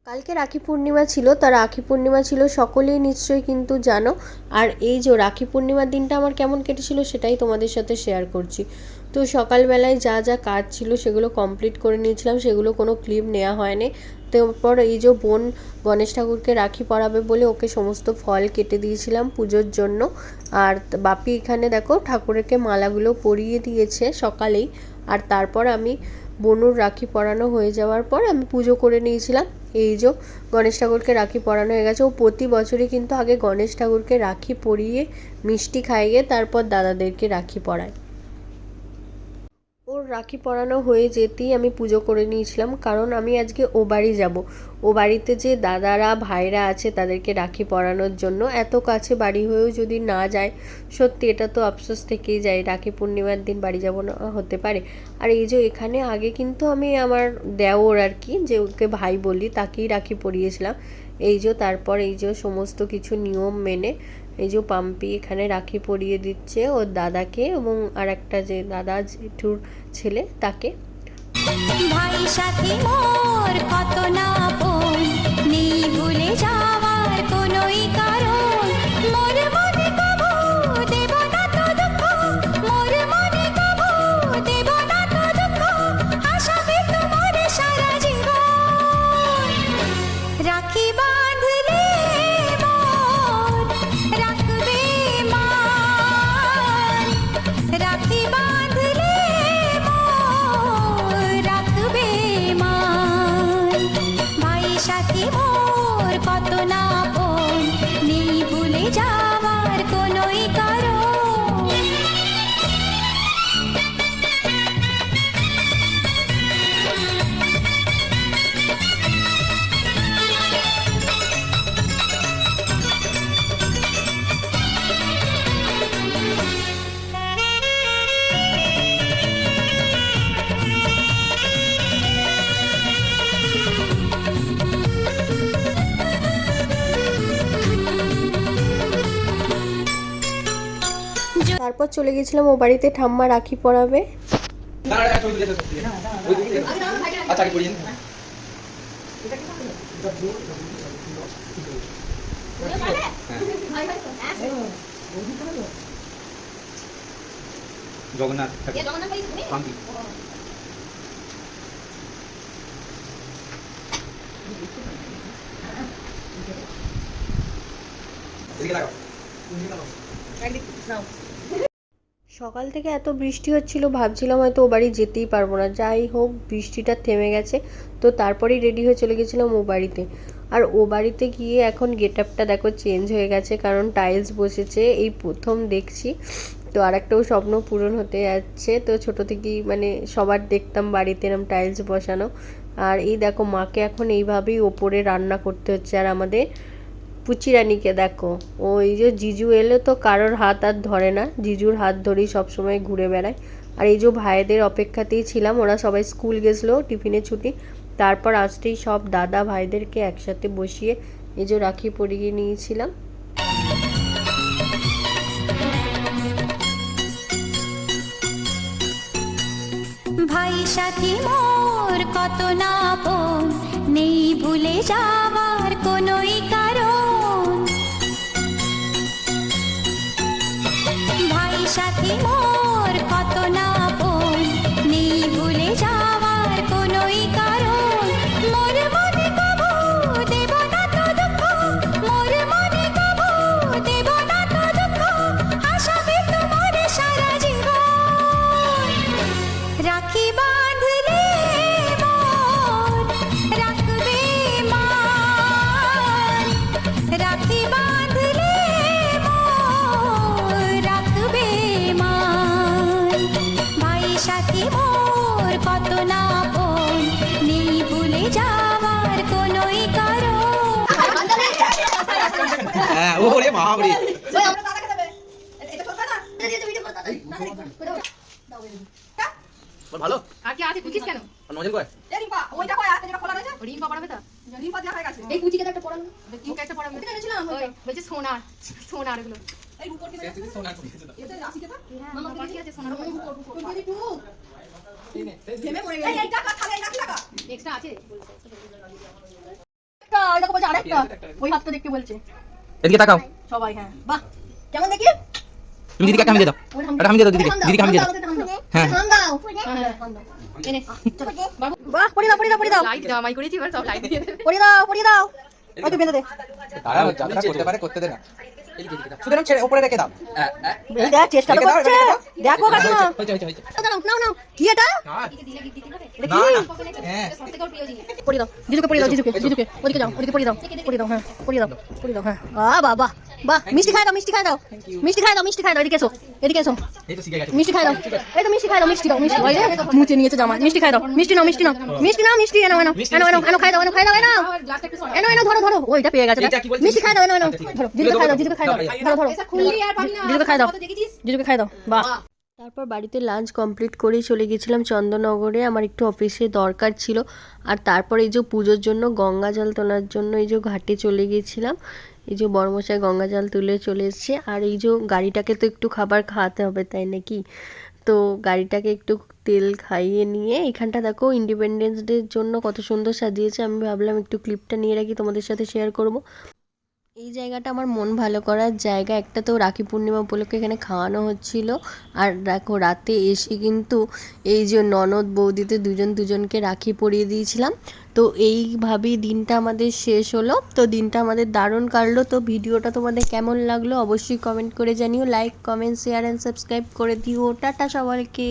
কালকে রাখি পূর্ণিমা ছিল, তা রাখি পূর্ণিমা ছিল সকলেই নিশ্চয়ই কিন্তু জানো। আর এই যে রাখি পূর্ণিমার দিনটা আমার কেমন কেটেছিল সেটাই তোমাদের সাথে শেয়ার করছি। তো সকালবেলায় যা যা কাজ ছিল সেগুলো কমপ্লিট করে নিয়েছিলাম, সেগুলো কোনো ক্লিপ নেওয়া হয়নি। তারপর এই যে বোন গণেশ ঠাকুরকে রাখি পরাবে বলে ওকে সমস্ত ফল কেটে দিয়েছিলাম পুজোর জন্য। আর বাপি এখানে দেখো ঠাকুরকে মালাগুলো পরিয়ে দিয়েছে সকালেই। আর তারপর আমি বনুর রাখি পরানো হয়ে যাওয়ার পর আমি পুজো করে নিয়েছিলাম। এই যে গণেশ ঠাকুরকে রাখি পরানো হয়ে গেছে। ও প্রতি বছরই কিন্তু আগে গণেশ ঠাকুরকে রাখি পরিয়ে মিষ্টি খাইয়ে তারপর দাদাদেরকে রাখি পরায়। ওর রাখি পরানো হয়ে যেতেই আমি পুজো করে নিয়েছিলাম, কারণ আমি আজকে ও বাড়ি যাব। ও বাড়িতে যে দাদারা ভাইরা আছে তাদেরকে রাখি পরানোর জন্য, এত কাছে বাড়ি হয়েও যদি না যায় সত্যি এটা তো আফসোস থেকেই যায়। রাখি পূর্ণিমার দিন বাড়ি যাব না হতে পারে। আর এই যে এখানে আগে কিন্তু আমি আমার দেওর আর কি, যে ওকে ভাই বলি, তাকেই রাখি পরিয়েছিলাম। এই যে তারপর এই যে সমস্ত কিছু নিয়ম মেনে এই যে পাম্পি এখানে রাখি পরিয়ে দিচ্ছে ওর দাদাকে এবং আর একটা যে দাদা জেঠুর ছেলে তাকে। ভাই সাথী মোর কত না আপন, নেই ভুলে যাওয়ার কোনোই কারণ। মোর মনে কবু দেব না তো দুঃখ, মোর মনে কবু দেব না তো দুঃখ, আশাবে তোমার সারা জীবন। রাখি বাঁধলে মোর রাখবে মান, রাখি বাঁধলে মোর রাখবে মান। ভাই সাথী মোর কত না আপন, নেই ভুলে যাওয়ার কোনোই কারণ। তারপর চলে গেছিলাম ও বাড়িতে, ঠাম্মা রাখি পরাবে। জগন্নাথ সকাল থেকে এত বৃষ্টি হচ্ছিল, ভাবছিলাম হয়তো ও বাড়ি যেতেই পারবো না। যাই হোক বৃষ্টিটা থেমে গেছে, তো তারপরেই রেডি হয়ে চলে গেছিলাম ও বাড়িতে। আর ও বাড়িতে গিয়ে এখন গেট আপটা দেখো চেঞ্জ হয়ে গেছে, কারণ টাইলস বসেছে এই প্রথম দেখছি। তো আর একটাও স্বপ্ন পূরণ হতে যাচ্ছে। তো ছোট থেকেই মানে সবার দেখতাম বাড়িতে এরম টাইলস বসানো। আর এই দেখো মাকে এখন এইভাবেই ওপরে রান্না করতে হচ্ছে। আর আমাদের পুচি রানীকে দেখো, ওই যে জিজু এলে তো কারোর হাত আর ধরে না, জিজুর হাত ধরেই সবসময় ঘুরে বেড়ায়। আর এই যে ভাইদের অপেক্ষাতেই ছিলাম, ওরা সবাই স্কুল গেছিলো, টিফিনে ছুটি। তারপর আসতেই সব দাদা ভাইদেরকে একসাথে বসিয়ে এই যে রাখি পরিয়ে নিয়েছিলাম। ভাই সাথী মোর কত না আপন, নেই ভুলে যাওয়ার কোনোই কারণ। ভাই সাথী মোর কত না আপন, নেই ভুলে যাওয়ার কোনোই কারণ। মোর মনে কবু দেব না তো দুঃখ, মোর মনে কবু দেব না তো দুঃখ, আশাবে তোমার সারা জীবন। রাখি বাঁধলে মোর রাখবে মান, রাখি বাঁধলে মোর রাখবে মান। ভাই সাথী মোর কত না আপন, নেই ভুলে যাওয়ার কোনোই কারণ। হ্যাঁ ওরে বাপরে ভালো আর কি আছে বুঝিস কেন নজন কয় রিম্পা ওইটা কয় আর যেটা খোলা রয়েছে রিম্পা পড়াবে তো রিম্পা দেওয়া হয়ে গেছে এই কুচিকে তো একটা পড়ানো রিম্পা একটা পড়াবে এটা এনেছিলাম ওই বলছে সোনার সোনার এগুলো এই রূপর কি সে তুমি সোনা করেছে এটা রাশি কেটা মামা বাকি আছে সোনার রূপর দিদি টু তিনে থেমে পড়ে গেছে এই টাকা খালে এই টাকা এক্সট্রা আছে ওই দেখো বলছে আরেকটা ওই হাতটা দেখতে বলছে এদিকে তাকাও সবাই। হ্যাঁ বাহ কেমন দেখি তুমি দিদিকে একটা আমি দিয়ে দাও একটা আমি দিয়ে দাও দিদিকে দিদিকে আমি দিয়ে দাও হ্যাঁ হাম দাও হ্যাঁ এনে বাহ পড়ি দাও পড়ি দাও পড়ি দাও লাইট জামাই করেছি এবার সব লাইট দিয়ে দেবে পড়ি দাও পড়ি দাও ওই তো বেঁধে দে তারা যারা করতে পারে করতে দে না এদিকে এদিকে দাও সুতরাং ছেড়ে উপরে রেখে দাও এই দেখ চেষ্টা তো করছে দেখো কাকিমা হয়েছে হয়েছে হয়েছে দাও নাও নাও কি এটা দিলে গিফট দিতে হবে এটা না কি না হ্যাঁ সবথেকে ওর প্রিয় জিনিস পড়ি দাও জিজুকে পড়ি দাও জিজুকে জিজুকে ওদিকে যাও ওদিকে পড়ি দাও পড়ি দাও হ্যাঁ পড়ি দাও হ্যাঁ বাহ বাহ বাহ মিষ্টি খাই দাও মিষ্টি খাই দাও মিষ্টি খাই দাও মিষ্টি খাই দাও এদিকে এসো এদিকে এসো এই তো শিখে গেছে মিষ্টি খাই দাও এই তো মিষ্টি খাই দাও মিষ্টি দাও মিষ্টি ওই রে মুছে নিয়েছে জামা মিষ্টি খাই দাও মিষ্টি নাও মিষ্টি নাও মিষ্টি নাও মিষ্টি এনো এনো এনো এনো এনো খাই দাও এনো খাই দাও এনো আর গ্লাসটা একটু সরা এনো এনো ধরো ধরো ওইটা পেয়ে গেছে এটা কি বলছিস? মিষ্টি খাই দাও এনো এনো ধরো জিজুকে খাই দাও জিজুকে খাই দাও ধরো ধরো এসা খুললি আর পাবি না জিজুকে খাই দাও কত দেখেছিস জিজুকে খাই দাও বাহ তারপর বাড়িতে লাঞ্চ কমপ্লিট করেই চলে গেছিলাম চন্দননগরে, আমার একটু অফিসে দরকার ছিল। আর তারপর এই যে পুজোর জন্য গঙ্গা জল তোলার জন্য এই যে ঘাটে চলে গেছিলাম। এই যে বড়মশাই গঙ্গা জল তুলে চলে এসছে। আর এই যে গাড়িটাকে তো একটু খাবার খাওয়াতে হবে, তাই নাকি? তো গাড়িটাকে একটু তেল খাইয়ে নিয়ে এখানটা দেখো ইন্ডিপেন্ডেন্স ডের জন্য কত সুন্দর সাজিয়েছে। আমি ভাবলাম একটু ক্লিপটা নিয়ে রাখি, তোমাদের সাথে শেয়ার করব। এই জায়গাটা আমার মন ভালো করার জায়গা। একটা তো রাখি পূর্ণিমা উপলক্ষে এখানে খাওয়ানো হচ্ছিল। আর দেখো রাতে এসে কিন্তু এই যে ননদ বৌদিতে দুজনকে রাখি পরিয়ে দিয়েছিলাম। তো এইভাবেই দিনটা আমাদের শেষ হলো। তো দিনটা আমাদের দারুণ কাটলো। তো ভিডিওটা তোমাদের কেমন লাগলো অবশ্যই কমেন্ট করে জানিও। Like comment share and subscribe করে দিও। টাটা সবাইকে।